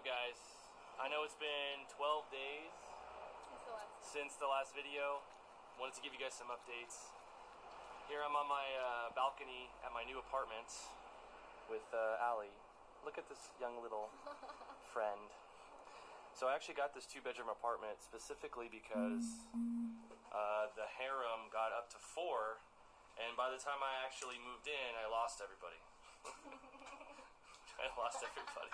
guys? I know it's been 12 days since the last video. Wanted to give you guys some updates. Here I'm on my balcony at my new apartment with Allie. Look at this young little friend. So I actually got this 2-bedroom apartment specifically because the harem got up to 4, and by the time I actually moved in, I lost everybody. I lost everybody.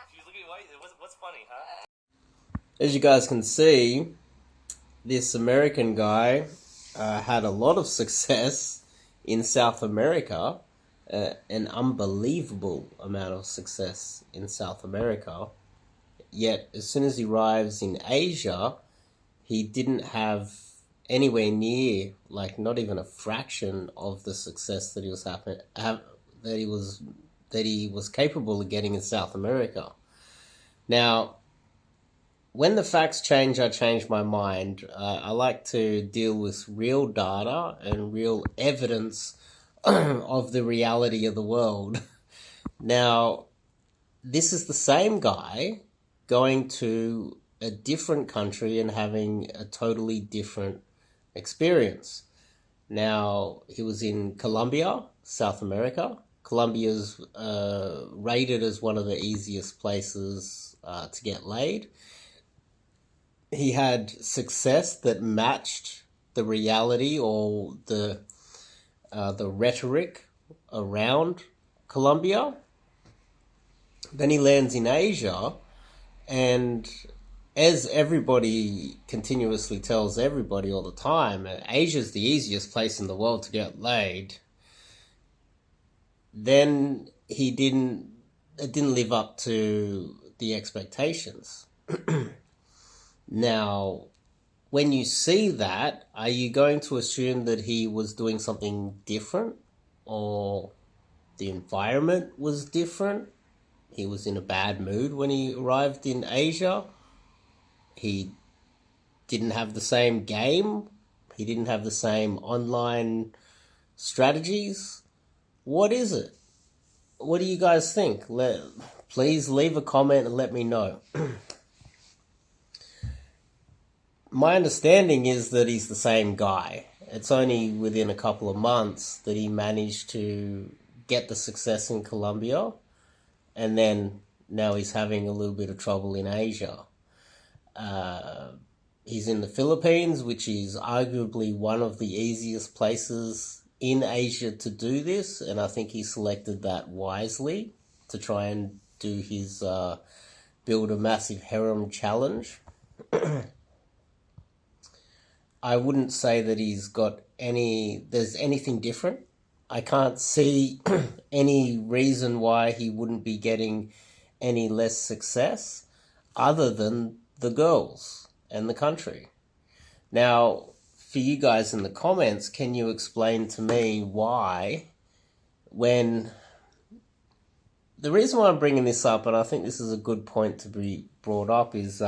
She's looking white. What's funny, huh? As you guys can see, this American guy had a lot of success in South America, an unbelievable amount of success in South America. Yet, as soon as he arrives in Asia, he didn't have anywhere near, like not even a fraction of the success that he was capable of getting in South America. Now, when the facts change, I change my mind. I like to deal with real data and real evidence of the reality of the world. Now, this is the same guy going to a different country and having a totally different experience. Now, he was in Colombia, South America. Colombia's rated as one of the easiest places to get laid. He had success that matched the reality or the rhetoric around Colombia. Then he lands in Asia, and as everybody continuously tells everybody all the time, Asia's the easiest place in the world to get laid. Then it didn't live up to the expectations. Now, when you see that, are you going to assume that he was doing something different, or the environment was different? He was in a bad mood when he arrived in Asia. He didn't have the same game. He didn't have the same online strategies. What is it? What do you guys think? Please leave a comment and let me know. My understanding is that he's the same guy. It's only within a couple of months that he managed to get the success in Colombia, and then now he's having a little bit of trouble in Asia. He's in the Philippines, which is arguably one of the easiest places in Asia to do this, and I think he selected that wisely to try and do his build a massive harem challenge. I wouldn't say that there's anything different. I can't see any reason why he wouldn't be getting any less success other than the girls and the country. Now, for you guys in the comments, can you explain to me why, when the reason why I'm bringing this up, and I think this is a good point to be brought up, is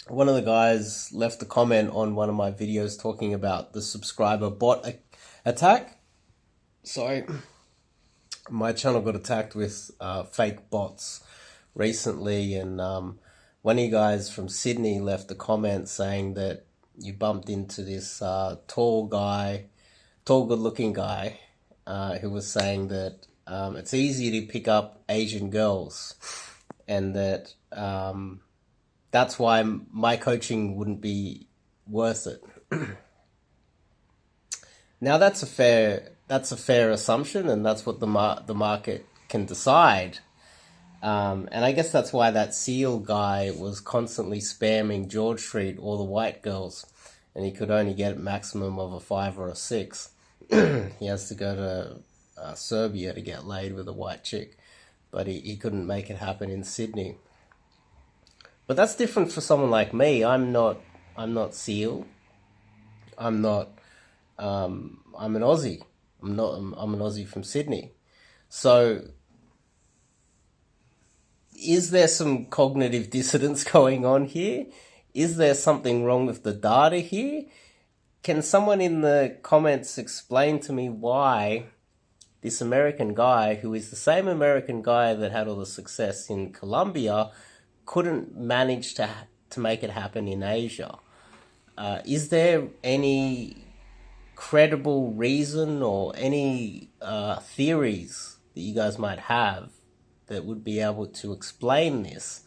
one of the guys left a comment on one of my videos talking about the subscriber bot attack. Sorry, my channel got attacked with fake bots recently, and one of you guys from Sydney left a comment saying that you bumped into this tall, good-looking guy who was saying that it's easy to pick up Asian girls, and that that's why my coaching wouldn't be worth it. Now, that's a fair assumption, and that's what the market can decide. And I guess that's why that SEAL guy was constantly spamming George Street, all the white girls, and he could only get a maximum of a 5 or a 6. He has to go to Serbia to get laid with a white chick, but he couldn't make it happen in Sydney. But that's different for someone like me. I'm not SEAL. I'm an Aussie. I'm an Aussie from Sydney. So, is there some cognitive dissonance going on here? Is there something wrong with the data here? Can someone in the comments explain to me why this American guy, who is the same American guy that had all the success in Colombia, couldn't manage to make it happen in Asia. Is there any credible reason or any theories that you guys might have that would be able to explain this,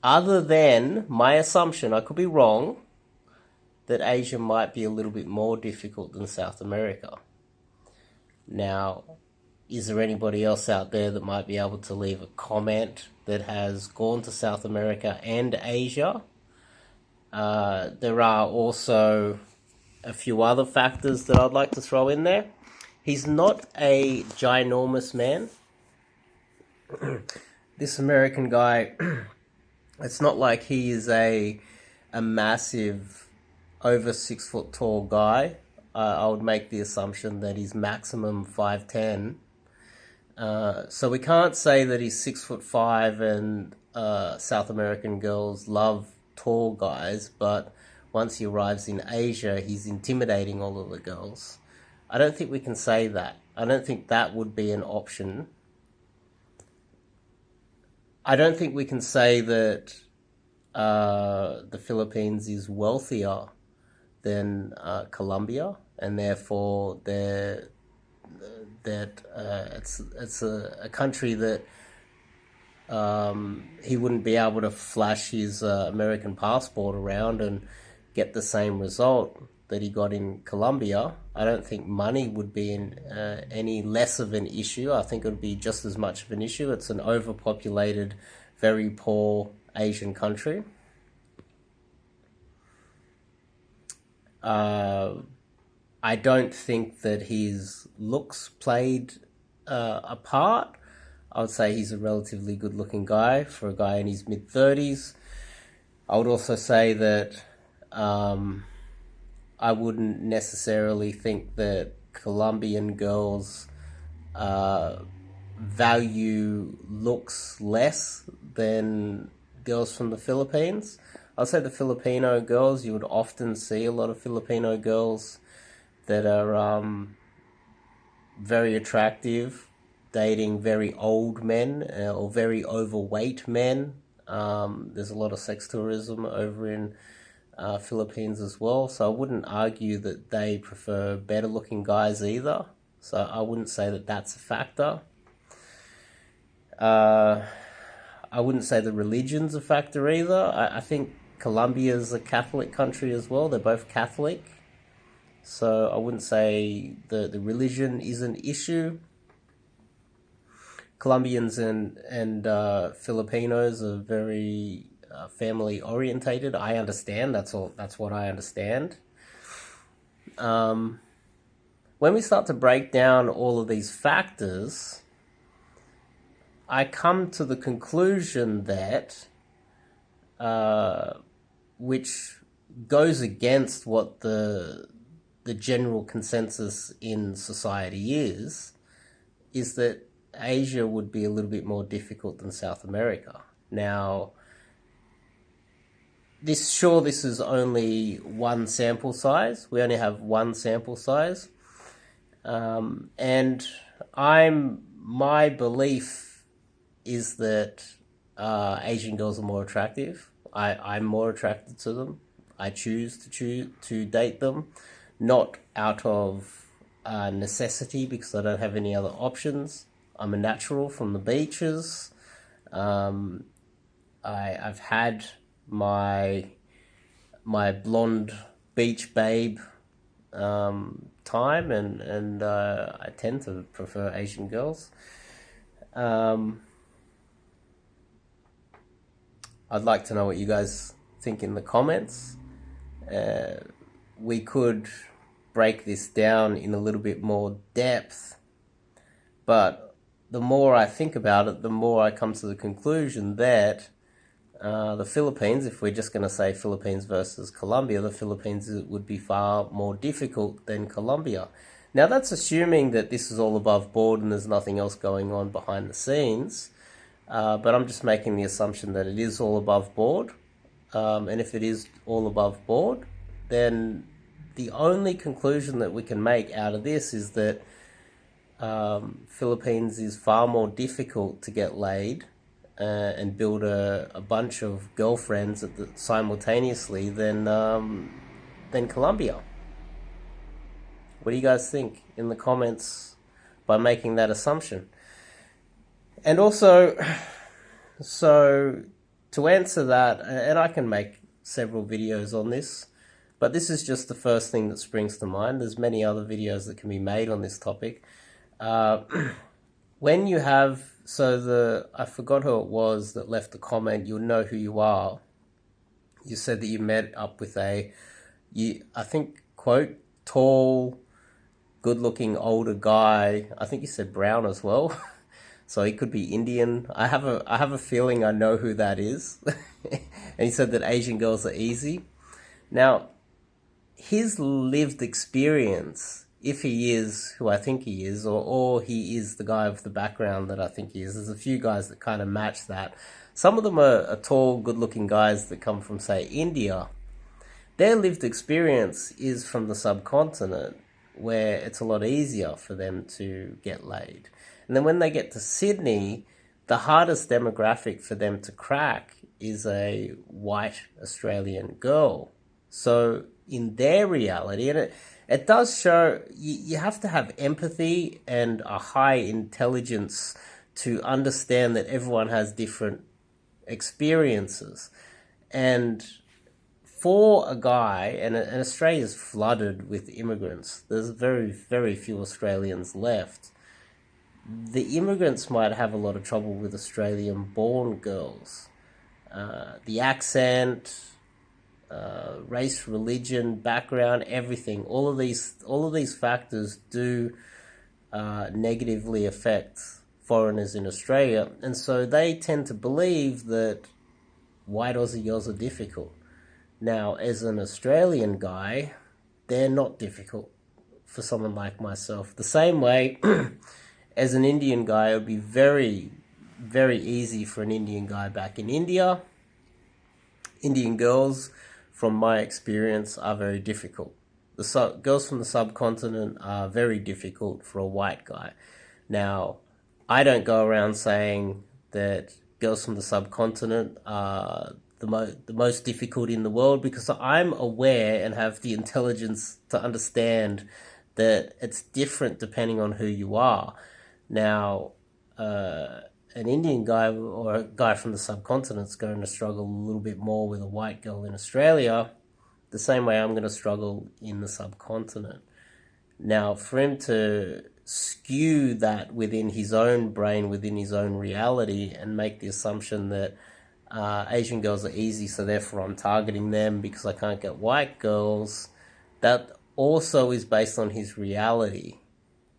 other than my assumption, I could be wrong, that Asia might be a little bit more difficult than South America? Now, is there anybody else out there that might be able to leave a comment that has gone to South America and Asia? There are also a few other factors that I'd like to throw in there. He's not a ginormous man. This American guy, it's not like he is a massive, over 6 foot tall guy. I would make the assumption that he's maximum 5'10". So we can't say that he's 6'5" and South American girls love tall guys, but once he arrives in Asia, he's intimidating all of the girls. I don't think we can say that. I don't think that would be an option. I don't think we can say that the Philippines is wealthier than Colombia, and therefore it's a country that he wouldn't be able to flash his American passport around and get the same result that he got in Colombia. I don't think money would be any less of an issue. I think it would be just as much of an issue. It's an overpopulated, very poor Asian country. I don't think that his looks played a part. I would say he's a relatively good-looking guy for a guy in his mid-30s. I would also say that I wouldn't necessarily think that Colombian girls value looks less than girls from the Philippines. I'll say the Filipino girls, you would often see a lot of Filipino girls that are very attractive, dating very old men or very overweight men. There's a lot of sex tourism over in Philippines as well, so I wouldn't argue that they prefer better looking guys either, so I wouldn't say that that's a factor. I wouldn't say the religion's a factor either. I think Colombia's a Catholic country as well. They're both Catholic, so I wouldn't say the religion is an issue. Colombians and Filipinos are very family orientated. I understand. That's what I understand. When we start to break down all of these factors, I come to the conclusion that, which goes against what the general consensus in society is that Asia would be a little bit more difficult than South America. Now, this is only one sample size. We only have one sample size. And my belief is that Asian girls are more attractive. I'm more attracted to them. I choose to date them, not out of necessity because I don't have any other options. I'm a natural from the beaches. I've had my blonde beach babe time, and I tend to prefer Asian girls. I'd like to know what you guys think in the comments. We could break this down in a little bit more depth, but the more I think about it, the more I come to the conclusion that the Philippines, if we're just going to say Philippines versus Colombia, the Philippines would be far more difficult than Colombia. Now, that's assuming that this is all above board and there's nothing else going on behind the scenes. But I'm just making the assumption that it is all above board. And if it is all above board, then the only conclusion that we can make out of this is that Philippines is far more difficult to get laid and build a bunch of girlfriends simultaneously than Colombia. What do you guys think in the comments by making that assumption? And also, so to answer that, and I can make several videos on this, but this is just the first thing that springs to mind. There's many other videos that can be made on this topic. When you have, I forgot who it was that left the comment, you'll know who you are. You said that you met up with I think, quote, tall, good-looking older guy. I think you said brown as well. So he could be Indian. I have a feeling I know who that is. And he said that Asian girls are easy. Now, his lived experience, if he is who I think he is, or he is the guy with the background that I think he is, there's a few guys that kind of match that. Some of them are tall, good-looking guys that come from, say, India. Their lived experience is from the subcontinent, where it's a lot easier for them to get laid. And then when they get to Sydney, the hardest demographic for them to crack is a white Australian girl. So in their reality, and it does show, you have to have empathy and a high intelligence to understand that everyone has different experiences. And for a guy, and Australia's flooded with immigrants, there's very, very few Australians left. The immigrants might have a lot of trouble with Australian-born girls. The accent, race, religion, background, everything, all of these factors do negatively affect foreigners in Australia, and so they tend to believe that white Aussie girls are difficult. Now, as an Australian guy, they're not difficult for someone like myself. The same way, as an Indian guy, it would be very, very easy for an Indian guy back in India. Indian girls, from my experience, are very difficult. The girls from the subcontinent are very difficult for a white guy. Now, I don't go around saying that girls from the subcontinent are the most difficult in the world, because I'm aware and have the intelligence to understand that it's different depending on who you are. Now, an Indian guy or a guy from the subcontinent is going to struggle a little bit more with a white girl in Australia, the same way I'm going to struggle in the subcontinent. Now, for him to skew that within his own brain, within his own reality, and make the assumption that Asian girls are easy, so therefore I'm targeting them because I can't get white girls, that also is based on his reality.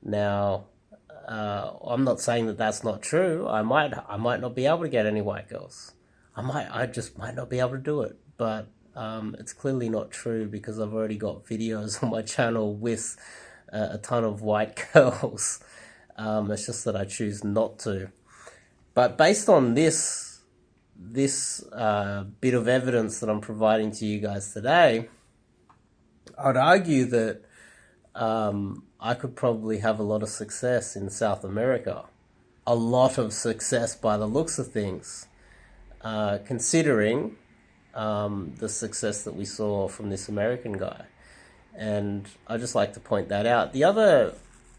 Now, I'm not saying that that's not true. I might not be able to get any white girls. I just might not be able to do it. But it's clearly not true, because I've already got videos on my channel with a ton of white girls. It's just that I choose not to. But based on this bit of evidence that I'm providing to you guys today, I'd argue that I could probably have a lot of success in South America. A lot of success by the looks of things, considering the success that we saw from this American guy. And I just like to point that out. The other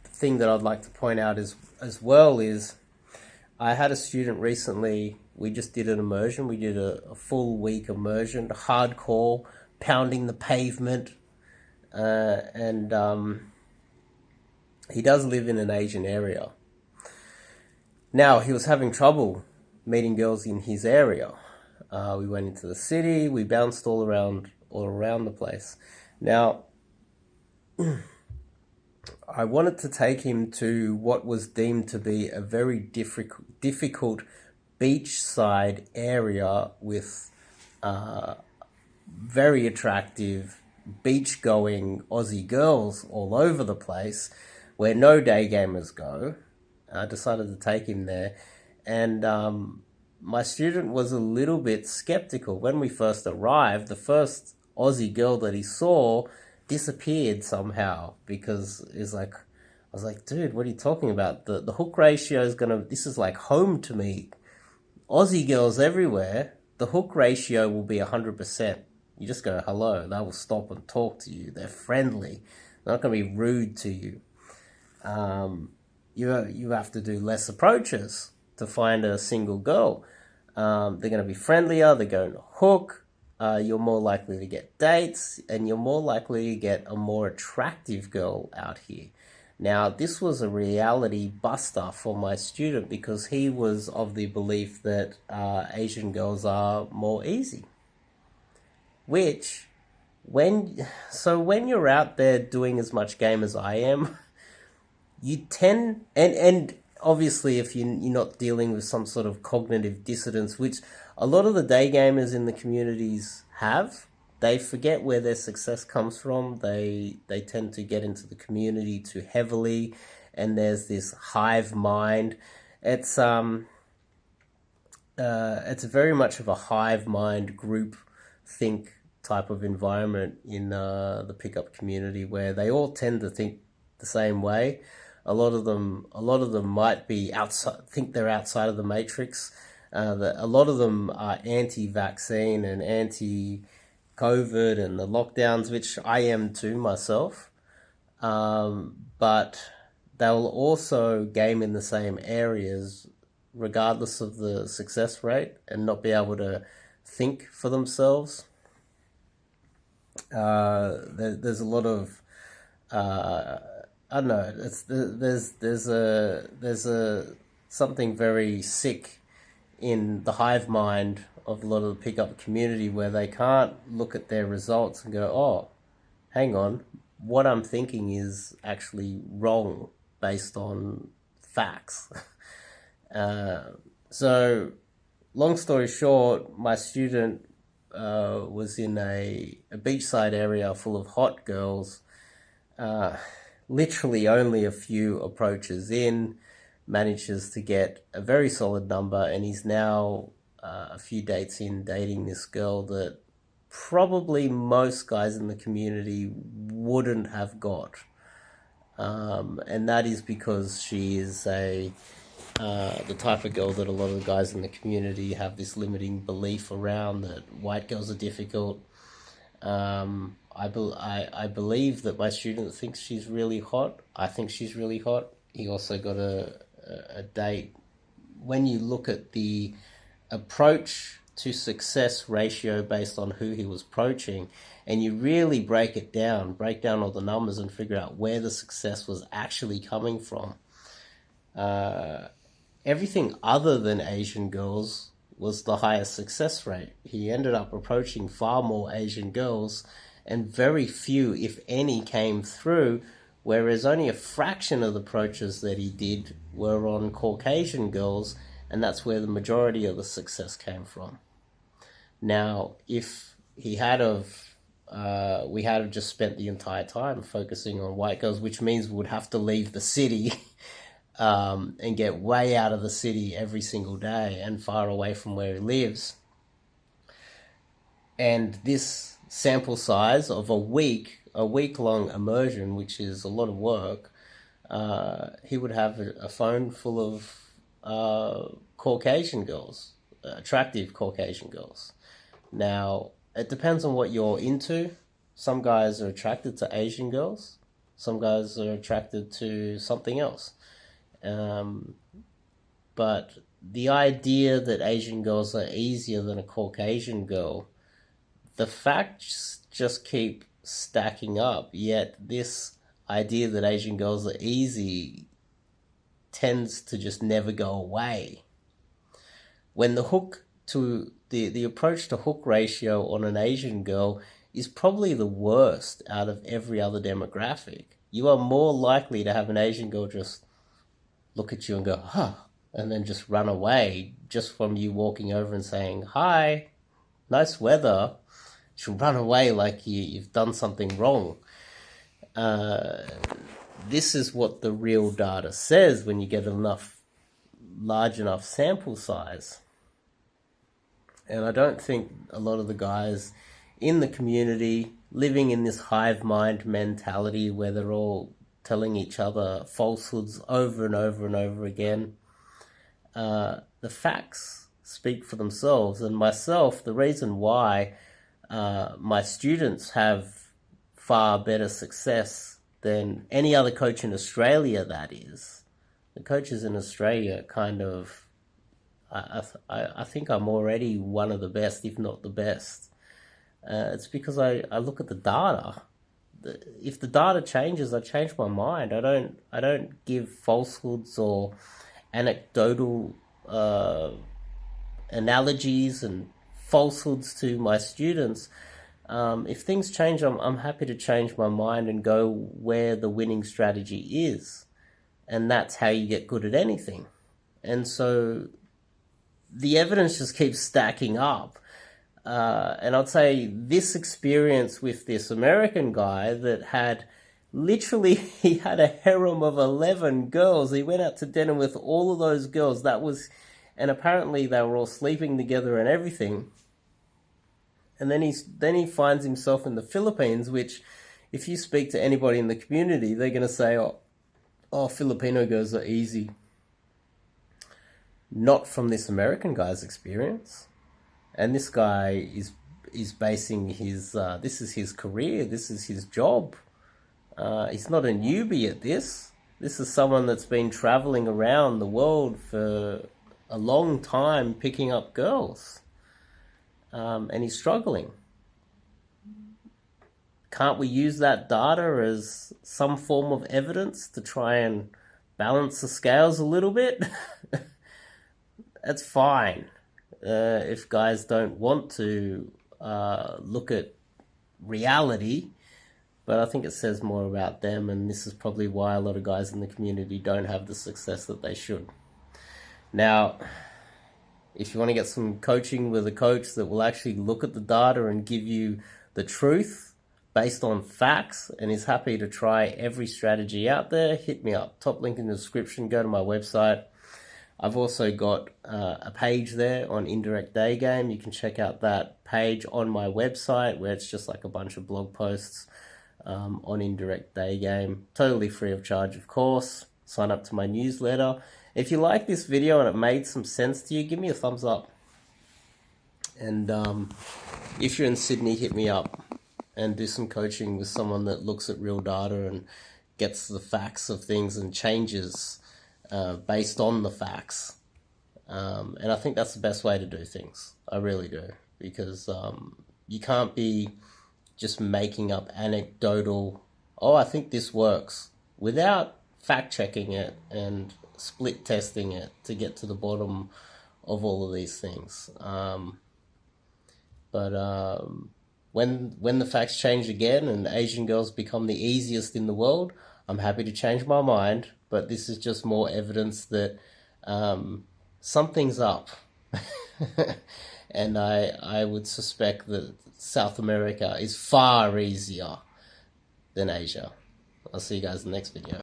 thing that I'd like to point out as well is, I had a student recently, we just did an immersion. We did a full week immersion, hardcore, pounding the pavement. And he does live in an Asian area. Now, he was having trouble meeting girls in his area. We went into the city, we bounced all around the place. Now, I wanted to take him to what was deemed to be a very difficult beachside area with very attractive beach-going Aussie girls all over the place, where no day gamers go. I decided to take him there, and my student was a little bit skeptical. When we first arrived, the first Aussie girl that he saw disappeared somehow, because it's like, I was like, dude, what are you talking about? The hook ratio is this is like home to me. Aussie girls everywhere, the hook ratio will be 100%. You just go, hello, they will stop and talk to you. They're friendly. They're not going to be rude to you. You have to do less approaches to find a single girl. They're going to be friendlier. They're going to hook. You're more likely to get dates, and you're more likely to get a more attractive girl out here. Now, this was a reality buster for my student because he was of the belief that Asian girls are more easy. Which, when you're out there doing as much game as I am, you tend, and obviously if you're not dealing with some sort of cognitive dissonance, which a lot of the day gamers in the communities have, they forget where their success comes from. They tend to get into the community too heavily, and there's this hive mind. It's very much of a hive mind group think type of environment in the pickup community, where they all tend to think the same way. A lot of them might be think they're outside of the matrix. A lot of them are anti-vaccine and anti-COVID and the lockdowns, which I am too myself. But they'll also game in the same areas, regardless of the success rate, and not be able to think for themselves. There's a lot of I don't know. There's something very sick in the hive mind of a lot of the pickup community, where they can't look at their results and go, oh, hang on, what I'm thinking is actually wrong based on facts. So, long story short, my student was in a beachside area full of hot girls. Literally only a few approaches in, manages to get a very solid number, and he's now a few dates in dating this girl that probably most guys in the community wouldn't have got. And that is because she is the type of girl that a lot of the guys in the community have this limiting belief around, that white girls are difficult. I believe that my student thinks she's really hot. I think she's really hot. He also got a date. When you look at the approach to success ratio based on who he was approaching, and you really break down all the numbers and figure out where the success was actually coming from, everything other than Asian girls was the highest success rate. He ended up approaching far more Asian girls, and very few, if any, came through, whereas only a fraction of the approaches that he did were on Caucasian girls, and that's where the majority of the success came from. Now, if he had we had have just spent the entire time focusing on white girls, which means we would have to leave the city and get way out of the city every single day and far away from where he lives. And this sample size of a week-long immersion, which is a lot of work, he would have a phone full of Caucasian girls, attractive Caucasian girls. Now, it depends on what you're into. Some guys are attracted to Asian girls. Some guys are attracted to something else. But the idea that Asian girls are easier than a Caucasian girl, the facts just keep stacking up, yet this idea that Asian girls are easy tends to just never go away. When the approach to hook ratio on an Asian girl is probably the worst out of every other demographic. You are more likely to have an Asian girl just look at you and go, huh, and then just run away just from you walking over and saying, hi, nice weather. She'll run away like you've done something wrong. This is what the real data says when you get large enough sample size. And I don't think a lot of the guys in the community living in this hive mind mentality where they're all telling each other falsehoods over and over and over again. The facts speak for themselves. And myself, the reason why my students have far better success than any other coach in Australia, that is, the coaches in Australia kind of, I think I'm already one of the best, if not the best. It's because I look at the data. If the data changes, I change my mind. I don't give falsehoods or anecdotal analogies and falsehoods to my students. If things change, I'm happy to change my mind and go where the winning strategy is. And that's how you get good at anything. And so the evidence just keeps stacking up. And I'd say this experience with this American guy that had literally, he had a harem of 11 girls. He went out to dinner with all of those girls. And apparently they were all sleeping together and everything. And then he finds himself in the Philippines, which if you speak to anybody in the community, they're going to say, oh, Filipino girls are easy. Not from this American guy's experience. And this guy is basing his, this is his career, this is his job. He's not a newbie at this. This is someone that's been traveling around the world for a long time picking up girls. And he's struggling. Can't we use that data as some form of evidence to try and balance the scales a little bit? That's fine. If guys don't want to look at reality, but I think it says more about them, and this is probably why a lot of guys in the community don't have the success that they should. Now, if you want to get some coaching with a coach that will actually look at the data and give you the truth based on facts and is happy to try every strategy out there, hit me up. Top link in the description. Go to my website. I've also got a page there on Indirect Day Game. You can check out that page on my website where it's just like a bunch of blog posts on Indirect Day Game. Totally free of charge, of course. Sign up to my newsletter. If you like this video and it made some sense to you, give me a thumbs up. And if you're in Sydney, hit me up and do some coaching with someone that looks at real data and gets the facts of things and changes based on the facts. And I think that's the best way to do things. I really do. Because you can't be just making up anecdotal, oh, I think this works, without fact-checking it and split testing it to get to the bottom of all of these things. When the facts change again and Asian girls become the easiest in the world, I'm happy to change my mind, but this is just more evidence that something's up. And I would suspect that South America is far easier than Asia. I'll see you guys in the next video.